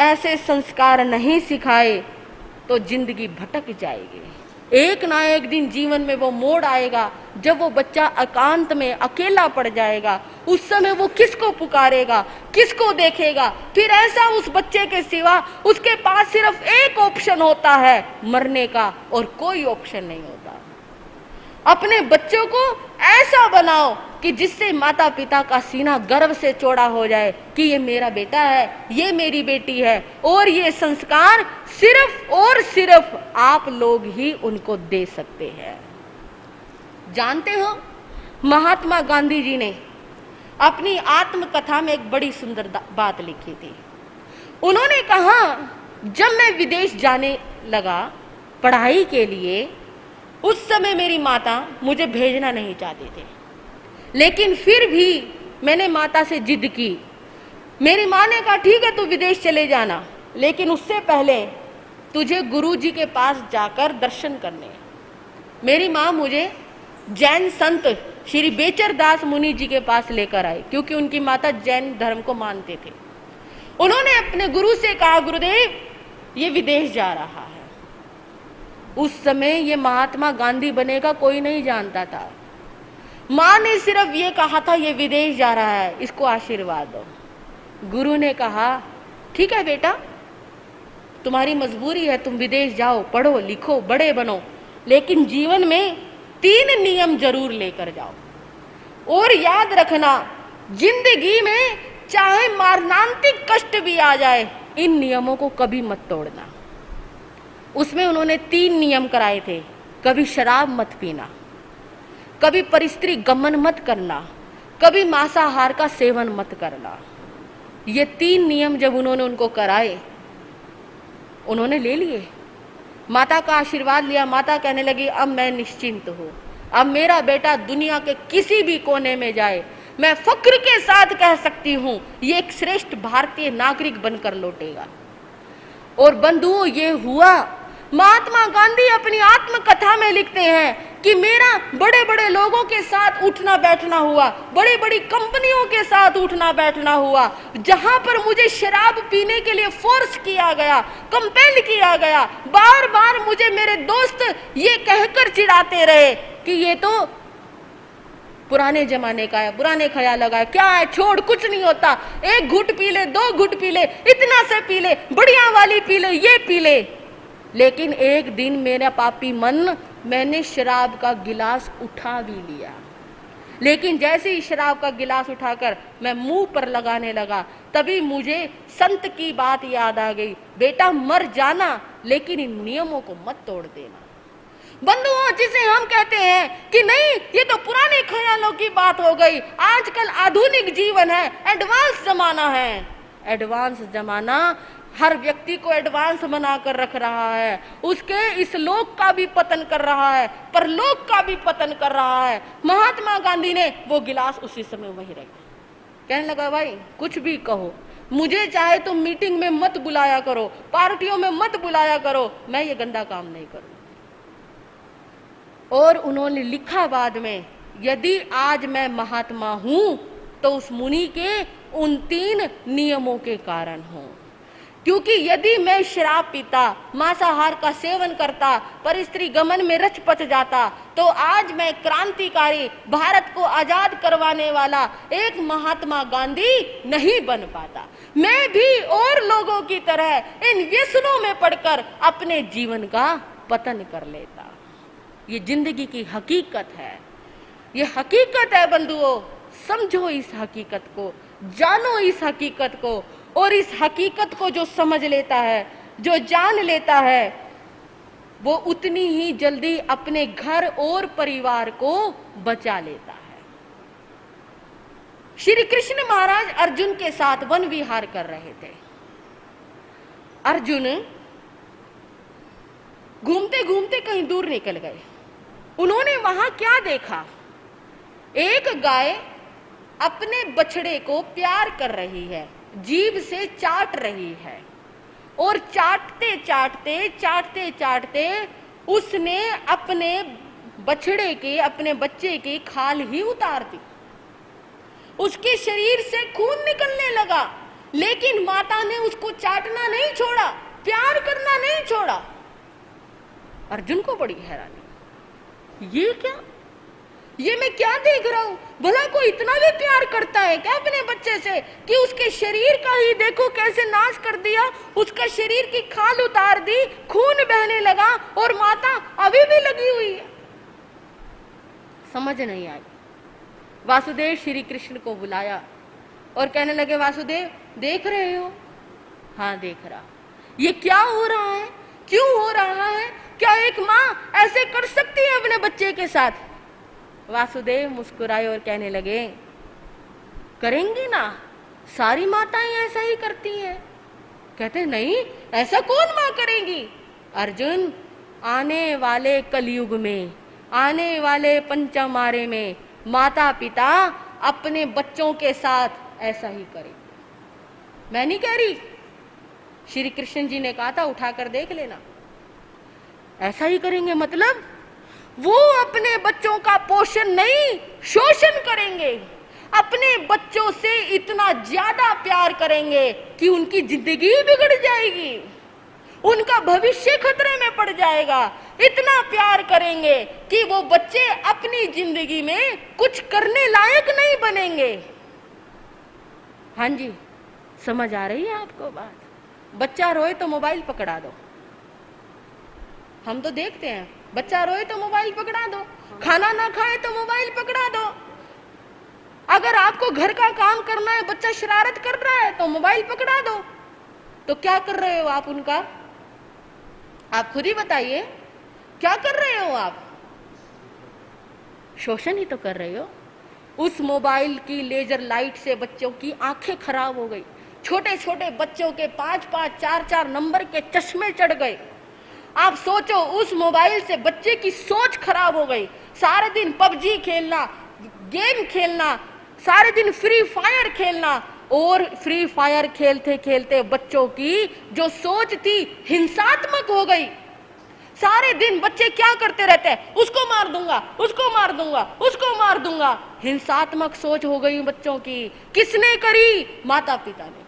ऐसे संस्कार नहीं सिखाए तो जिंदगी भटक जाएगी। एक ना एक दिन जीवन में वो मोड़ आएगा जब वो बच्चा एकांत में अकेला पड़ जाएगा। उस समय वो किसको पुकारेगा, किसको देखेगा? फिर ऐसा उस बच्चे के सिवा उसके पास सिर्फ एक ऑप्शन होता है, मरने का, और कोई ऑप्शन नहीं होता। अपने बच्चों को ऐसा बनाओ कि जिससे माता पिता का सीना गर्व से चौड़ा हो जाए कि ये मेरा बेटा है, ये मेरी बेटी है, और ये संस्कार सिर्फ और सिर्फ आप लोग ही उनको दे सकते हैं। जानते हो, महात्मा गांधी जी ने अपनी आत्मकथा में एक बड़ी सुंदर बात लिखी थी। उन्होंने कहा, जब मैं विदेश जाने लगा पढ़ाई के लिए, उस समय मेरी माता मुझे भेजना नहीं चाहती थी, लेकिन फिर भी मैंने माता से जिद की। मेरी माँ ने कहा, ठीक है तू विदेश चले जाना, लेकिन उससे पहले तुझे गुरुजी के पास जाकर दर्शन करने। मेरी माँ मुझे जैन संत श्री बेचर दास मुनि जी के पास लेकर आई, क्योंकि उनकी माता जैन धर्म को मानते थे। उन्होंने अपने गुरु से कहा, गुरुदेव ये विदेश जा रहा है। उस समय ये महात्मा गांधी बनेगा कोई नहीं जानता था। माँ ने सिर्फ ये कहा था, ये विदेश जा रहा है, इसको आशीर्वाद दो। गुरु ने कहा, ठीक है बेटा, तुम्हारी मजबूरी है, तुम विदेश जाओ, पढ़ो लिखो, बड़े बनो, लेकिन जीवन में 3 नियम जरूर लेकर जाओ। और याद रखना, जिंदगी में चाहे मरणांतिक कष्ट भी आ जाए, इन नियमों को कभी मत तोड़ना। उसमें उन्होंने 3 नियम कराए थे। कभी शराब मत पीना, कभी परिस्त्री गमन मत करना, कभी मांसाहार का सेवन मत करना। ये 3 नियम जब उन्होंने उनको कराए, उन्होंने ले लिए, माता का आशीर्वाद लिया। माता कहने लगी, अब मैं निश्चिंत हूँ, अब मेरा बेटा दुनिया के किसी भी कोने में जाए, मैं फक्र के साथ कह सकती हूँ ये एक श्रेष्ठ भारतीय नागरिक बनकर लौटेगा। और बंधुओं, ये हुआ। महात्मा गांधी अपनी आत्मकथा में लिखते हैं कि मेरा बड़े बड़े लोगों के साथ उठना बैठना हुआ, बड़ी बड़ी कंपनियों के साथ उठना बैठना हुआ, जहां पर मुझे शराब पीने के लिए फोर्स किया गया, कंपेल किया गया। बार बार मुझे मेरे दोस्त ये कहकर चिढ़ाते रहे कि ये तो पुराने जमाने का है, पुराने ख्याल का है, क्या है, छोड़, कुछ नहीं होता, 1 घुट पी ले, 2 घुट पी ले, इतना से पी ले, बढ़िया वाली पी ले, ये पी ले। लेकिन एक दिन मेरा पापी मन, मैंने शराब का गिलास उठा भी लिया, लेकिन जैसे ही शराब का गिलास उठाकर मैं मुंह पर लगाने लगा, तभी मुझे संत की बात याद आ गई, बेटा मर जाना लेकिन इन नियमों को मत तोड़ देना। बंधुओं, जिसे हम कहते हैं कि नहीं ये तो पुराने ख्यालों की बात हो गई, आजकल आधुनिक जीवन है, एडवांस जमाना है। एडवांस जमाना हर व्यक्ति को एडवांस बनाकर रख रहा है, उसके इस लोक का भी पतन कर रहा है, परलोक का भी पतन कर रहा है। महात्मा गांधी ने वो गिलास उसी समय वहीं रखा, कहने लगा, भाई कुछ भी कहो, मुझे चाहे तुम मीटिंग में मत बुलाया करो, पार्टियों में मत बुलाया करो, मैं ये गंदा काम नहीं करूं। और उन्होंने लिखा बाद में, यदि आज मैं महात्मा हूं तो उस मुनि के उन 3 नियमों के कारण हूं। क्योंकि यदि मैं शराब पीता, मांसाहार का सेवन करता, परिस्त्री गमन में रच पच जाता, तो आज मैं क्रांतिकारी, भारत को आजाद करवाने वाला एक महात्मा गांधी नहीं बन पाता। मैं भी और लोगों की तरह इन व्यसनों में पड़कर अपने जीवन का पतन कर लेता। ये जिंदगी की हकीकत है, ये हकीकत है बंधुओं। समझो इस हकीकत को, जानो इस हकीकत को, और इस हकीकत को जो समझ लेता है, जो जान लेता है, वो उतनी ही जल्दी अपने घर और परिवार को बचा लेता है। श्री कृष्ण महाराज अर्जुन के साथ वन विहार कर रहे थे। अर्जुन घूमते घूमते कहीं दूर निकल गए। उन्होंने वहां क्या देखा? एक गाय अपने बछड़े को प्यार कर रही है, जीभ से चाट रही है, और चाटते चाटते चाटते चाटते उसने अपने बछड़े के, अपने बच्चे की खाल ही उतार दी। उसके शरीर से खून निकलने लगा, लेकिन माता ने उसको चाटना नहीं छोड़ा, प्यार करना नहीं छोड़ा। अर्जुन को बड़ी हैरानी, ये क्या, ये मैं क्या देख रहा हूं? भला कोई इतना भी प्यार करता है क्या अपने बच्चे से कि उसके शरीर का ही देखो कैसे नाश कर दिया, उसका शरीर की खाल उतार दी, खून बहने लगा और माता अभी भी लगी हुई है। समझ नहीं आई। वासुदेव श्री कृष्ण को बुलाया और कहने लगे, वासुदेव देख रहे हो? हाँ देख रहा। ये क्या हो रहा है, क्यों हो रहा है? क्या एक माँ ऐसे कर सकती है अपने बच्चे के साथ? वासुदेव मुस्कुराए और कहने लगे, करेंगी ना, सारी माताएं ऐसा ही करती हैं। कहते नहीं, ऐसा कौन माँ करेंगी? अर्जुन, आने वाले कलयुग में, आने वाले पंचमारे में माता पिता अपने बच्चों के साथ ऐसा ही करेंगे। मैं नहीं कह रही, श्री कृष्ण जी ने कहा था उठाकर देख लेना। ऐसा ही करेंगे मतलब वो अपने बच्चों का पोषण नहीं, शोषण करेंगे। अपने बच्चों से इतना ज्यादा प्यार करेंगे कि उनकी जिंदगी बिगड़ जाएगी, उनका भविष्य खतरे में पड़ जाएगा। इतना प्यार करेंगे कि वो बच्चे अपनी जिंदगी में कुछ करने लायक नहीं बनेंगे। हाँ जी, समझ आ रही है आपको बात? बच्चा रोए तो मोबाइल पकड़ा दो। हम तो देखते हैं, बच्चा रोए तो मोबाइल पकड़ा दो, खाना ना खाए तो मोबाइल पकड़ा दो। अगर आपको घर का काम करना है, बच्चा शरारत कर रहा है तो मोबाइल पकड़ा दो। तो क्या कर रहे हो आप उनका? आप खुद ही बताइए, क्या कर रहे हो आप? शोषण ही तो कर रहे हो। उस मोबाइल की लेजर लाइट से बच्चों की आंखें खराब हो गई। छोटे छोटे बच्चों के 5-5, 4-4 नंबर के चश्मे चढ़ गए। आप सोचो, उस मोबाइल से बच्चे की सोच खराब हो गई। सारे दिन पबजी खेलना, गेम खेलना, सारे दिन फ्री फायर खेलना, और फ्री फायर खेलते खेलते बच्चों की जो सोच थी हिंसात्मक हो गई। सारे दिन बच्चे क्या करते रहते हैं? उसको मार दूंगा, उसको मार दूंगा, उसको मार दूंगा। हिंसात्मक सोच हो गई बच्चों की। किसने करी? माता पिता ने करी।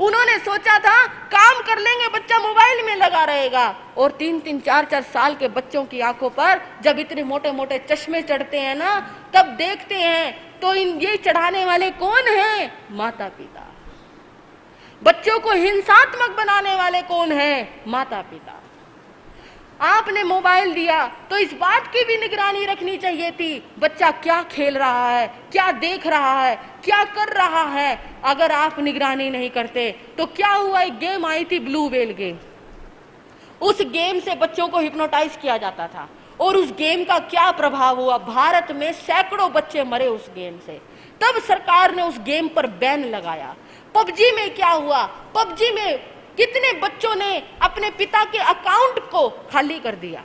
उन्होंने सोचा था काम कर लेंगे, बच्चा मोबाइल में लगा रहेगा, और 3-3, 4-4 साल के बच्चों की आंखों पर जब इतने मोटे मोटे चश्मे चढ़ते हैं ना, तब देखते हैं तो ये चढ़ाने वाले कौन हैं? माता पिता। बच्चों को हिंसात्मक बनाने वाले कौन हैं? माता पिता। आपने मोबाइल दिया तो इस बात की भी निगरानी रखनी चाहिए थी, बच्चा क्या खेल रहा है, क्या देख रहा है, क्या कर रहा है। अगर आप निगरानी नहीं करते तो क्या हुआ, एक गेम आई थी ब्लू व्हेल गेम। उस गेम से बच्चों को हिप्नोटाइज किया जाता था, और उस गेम का क्या प्रभाव हुआ, भारत में सैकड़ों बच्चे मरे उस गेम से। तब सरकार ने उस गेम पर बैन लगाया। पबजी में क्या हुआ, पबजी में कितने बच्चों ने अपने पिता के अकाउंट को खाली कर दिया।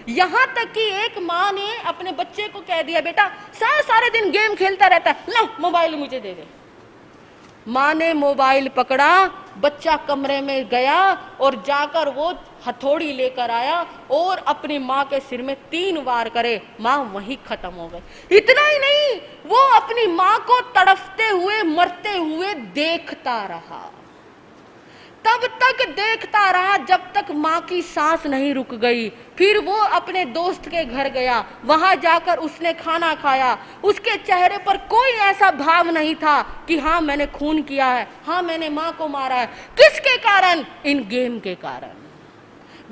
यहां तक कि एक माँ ने अपने बच्चे को कह दिया, बेटा सारे दिन गेम खेलता रहता है, ला मोबाइल मुझे दे दे। माँ ने मोबाइल पकड़ा, बच्चा कमरे में गया और जाकर वो हथौड़ी लेकर आया और अपनी माँ के सिर में 3 वार करे। माँ वहीं खत्म हो गई। इतना ही नहीं, वो अपनी माँ को तड़पते हुए, मरते हुए देखता रहा। तब तक देखता रहा जब तक माँ की सांस नहीं रुक गई। फिर वो अपने दोस्त के घर गया, वहां जाकर उसने खाना खाया। उसके चेहरे पर कोई ऐसा भाव नहीं था कि हाँ मैंने खून किया है, हाँ मैंने माँ को मारा है। किसके कारण? इन गेम के कारण।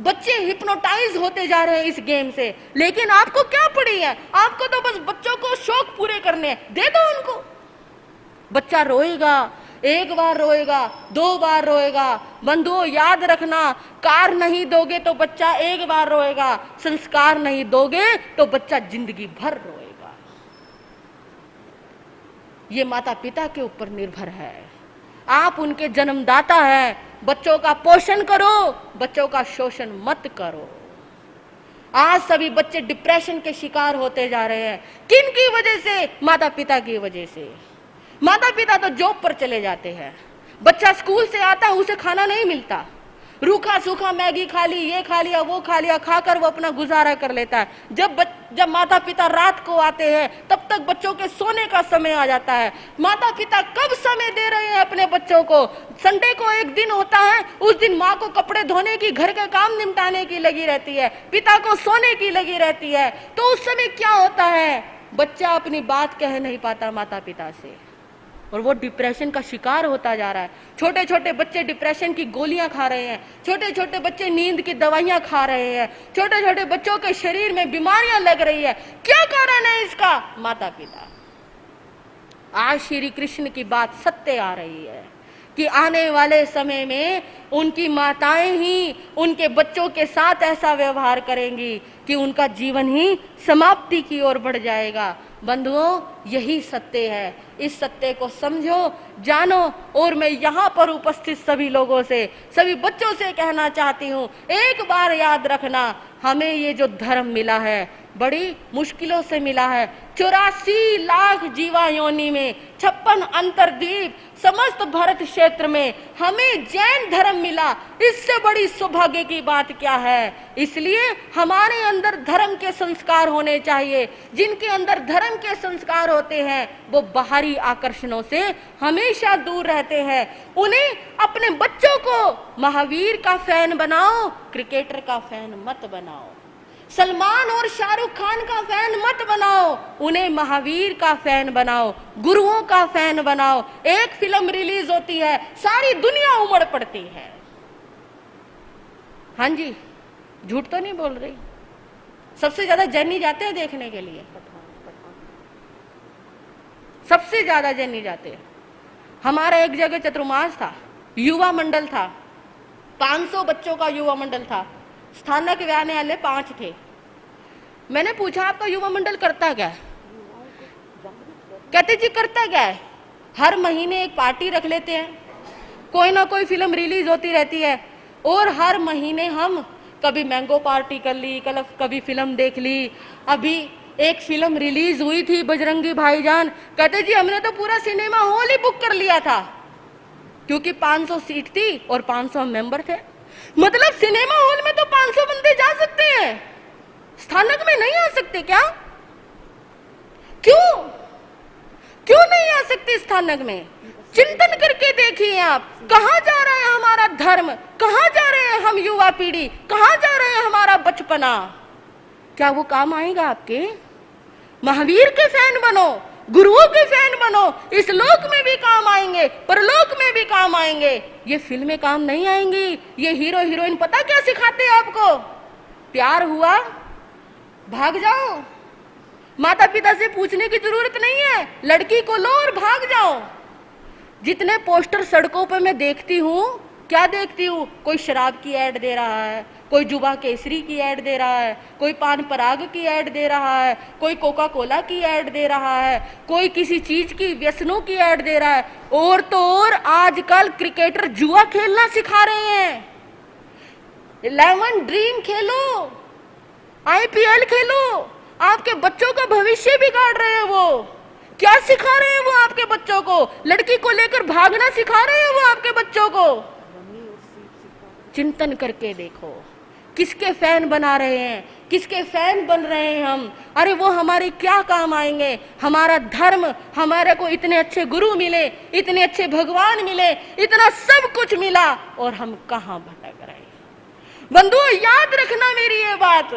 बच्चे हिप्नोटाइज होते जा रहे हैं इस गेम से। लेकिन आपको क्या पड़ी है? आपको तो बस बच्चों को शौक पूरे करने हैं, दे दो उनको। बच्चा रोएगा, 1 बार रोएगा, 2 बार रोएगा। बंधुओं याद रखना, कार नहीं दोगे तो बच्चा 1 बार रोएगा, संस्कार नहीं दोगे तो बच्चा जिंदगी भर रोएगा। ये माता पिता के ऊपर निर्भर है। आप उनके जन्मदाता हैं। बच्चों का पोषण करो, बच्चों का शोषण मत करो। आज सभी बच्चे डिप्रेशन के शिकार होते जा रहे हैं। किन की वजह से? माता पिता की वजह से। माता पिता तो जॉब पर चले जाते हैं, बच्चा स्कूल से आता है, उसे खाना नहीं मिलता, रूखा सूखा मैगी खा ली, ये खा लिया, वो खा लिया, खाकर वो अपना गुजारा कर लेता है। जब माता पिता रात को आते हैं तब तक बच्चों के सोने का समय आ जाता है। माता पिता कब समय दे रहे हैं अपने बच्चों को? संडे को एक दिन होता है, उस दिन माँ को कपड़े धोने की, घर का काम निपटाने की लगी रहती है, पिता को सोने की लगी रहती है। तो उस समय क्या होता है? बच्चा अपनी बात कह नहीं पाता माता पिता से और वो डिप्रेशन का शिकार होता जा रहा है। छोटे छोटे बच्चे डिप्रेशन की गोलियां खा रहे हैं, छोटे छोटे बच्चे नींद की दवाइयां खा रहे हैं, छोटे छोटे बच्चों के शरीर में बीमारियां लग रही है। क्या कारण है इसका? माता पिता। आज श्री कृष्ण की बात सत्य आ रही है कि आने वाले समय में उनकी माताएं ही उनके बच्चों के साथ ऐसा व्यवहार करेंगी कि उनका जीवन ही समाप्ति की ओर बढ़ जाएगा। बंधुओं, यही सत्य है। इस सत्य को समझो, जानो। और मैं यहाँ पर उपस्थित सभी लोगों से, सभी बच्चों से कहना चाहती हूँ, एक बार याद रखना, हमें ये जो धर्म मिला है बड़ी मुश्किलों से मिला है। 84 लाख जीवा योनि में 56 अंतर्द्वीप समस्त भारत क्षेत्र में हमें जैन धर्म मिला। इससे बड़ी सौभाग्य की बात क्या है? इसलिए हमारे अंदर धर्म के संस्कार होने चाहिए। जिनके अंदर धर्म के संस्कार होते हैं वो बाहरी आकर्षणों से हमेशा दूर रहते हैं। उन्हें अपने बच्चों को महावीर का फैन बनाओ, क्रिकेटर का फैन मत बनाओ। सलमान और शाहरुख खान का फैन मत बनाओ, उन्हें महावीर का फैन बनाओ, गुरुओं का फैन बनाओ। एक फिल्म रिलीज होती है, सारी दुनिया उमड़ पड़ती है। हाँ जी, झूठ तो नहीं बोल रही। सबसे ज्यादा जैनी जाते हैं देखने के लिए, सबसे ज्यादा जैनी जाते हैं। हमारा एक जगह चतुर्मास था, युवा मंडल था, 500 बच्चों का युवा मंडल था। स्थानक न्यायालय 5 थे। मैंने पूछा आपका युवा मंडल करता क्या है? कहते जी करता क्या है, हर महीने एक पार्टी रख लेते हैं, कोई ना कोई फिल्म रिलीज होती रहती है और हर महीने हम कभी मैंगो पार्टी कर ली, कभी फिल्म देख ली। अभी एक फिल्म रिलीज हुई थी बजरंगी भाईजान, कहते जी हमने तो पूरा सिनेमा हॉल ही बुक कर लिया था क्योंकि 500 सीट थी और 500 मेंबर थे। मतलब सिनेमा हॉल में तो 500 बंदे जा सकते हैं, स्थानक में नहीं आ सकते क्या? क्यों नहीं आ सकते स्थानक में? चिंतन करके देखिए आप, कहां जा रहा है हमारा धर्म, कहां जा रहे हैं हम युवा पीढ़ी, कहां जा रहे हैं हमारा बचपना? क्या वो काम आएगा आपके? महावीर के फैन बनो, गुरुओं के फैन बनो, इस लोक में भी काम आएंगे, परलोक में भी काम आएंगे। ये फिल्में काम नहीं आएंगी। ये हीरो हीरोइन पता क्या सिखाते हैं आपको? प्यार हुआ भाग जाओ, माता पिता से पूछने की जरूरत नहीं है, लड़की को लो और भाग जाओ। जितने पोस्टर सड़कों पर मैं देखती हूँ, क्या देखती हूँ? कोई शराब की ऐड दे रहा है, कोई जुबा केसरी की ऐड दे रहा है, कोई पान पराग की ऐड दे रहा है, कोई कोका कोला की ऐड दे रहा है, कोई किसी चीज की व्यसनों की ऐड दे रहा है। और तो और आजकल क्रिकेटर जुआ खेलना सिखा रहे हैं। 11 ड्रीम खेलो, IPL खेलो, आपके बच्चों का भविष्य बिगाड़ रहे हैं। वो क्या सिखा रहे हैं? वो आपके बच्चों को लड़की को लेकर भागना सिखा रहे हैं वो आपके बच्चों को। चिंतन करके देखो, किसके फैन बना रहे हैं, किसके फैन बन रहे हैं हम? अरे वो हमारे क्या काम आएंगे? हमारा धर्म, हमारे को इतने अच्छे गुरु मिले, इतने अच्छे भगवान मिले, इतना सब कुछ मिला और हम कहां भटक रहे हैं? बंधुओं, याद रखना मेरी ये बात,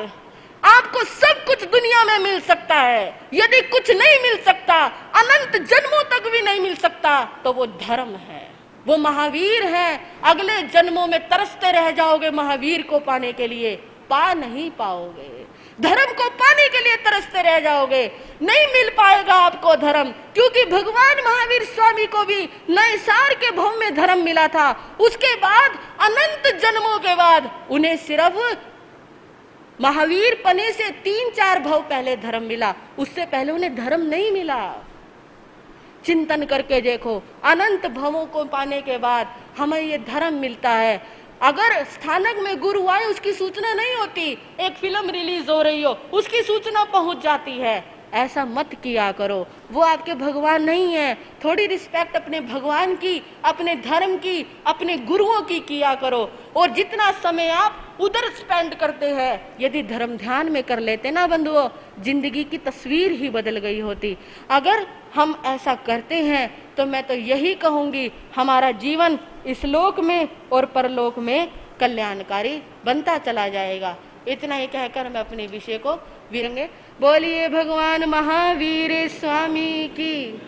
आपको सब कुछ दुनिया में मिल सकता है। यदि कुछ नहीं मिल सकता, अनंत जन्मों तक भी नहीं मिल सकता, तो वो धर्म है, वो महावीर है। अगले जन्मों में तरसते रह जाओगे महावीर को पाने के लिए, पा नहीं पाओगे। धर्म को पाने के लिए तरसते रह जाओगे, नहीं मिल पाएगा आपको धर्म, क्योंकि भगवान महावीर स्वामी को भी नए सार के भव में धर्म मिला था। उसके बाद अनंत जन्मों के बाद उन्हें सिर्फ महावीर पने से 3-4 भव पहले धर्म मिला, उससे पहले उन्हें धर्म नहीं मिला। चिंतन करके देखो, अनंत भवों को पाने के बाद हमें ये धर्म मिलता है। अगर स्थानक में गुरु आए उसकी सूचना नहीं होती, एक फिल्म रिलीज हो रही हो उसकी सूचना पहुंच जाती है। ऐसा मत किया करो, वो आपके भगवान नहीं है। थोड़ी रिस्पेक्ट अपने भगवान की, अपने धर्म की, अपने गुरुओं की किया करो। और जितना समय आप उधर स्पेंड करते हैं, यदि धर्म ध्यान में कर लेते ना बंधुओं, जिंदगी की तस्वीर ही बदल गई होती। अगर हम ऐसा करते हैं तो मैं तो यही कहूंगी, हमारा जीवन इस लोक में और परलोक में कल्याणकारी बनता चला जाएगा। इतना ही कहकर मैं अपने विषय को विरंगे। बोलिए भगवान महावीर स्वामी की।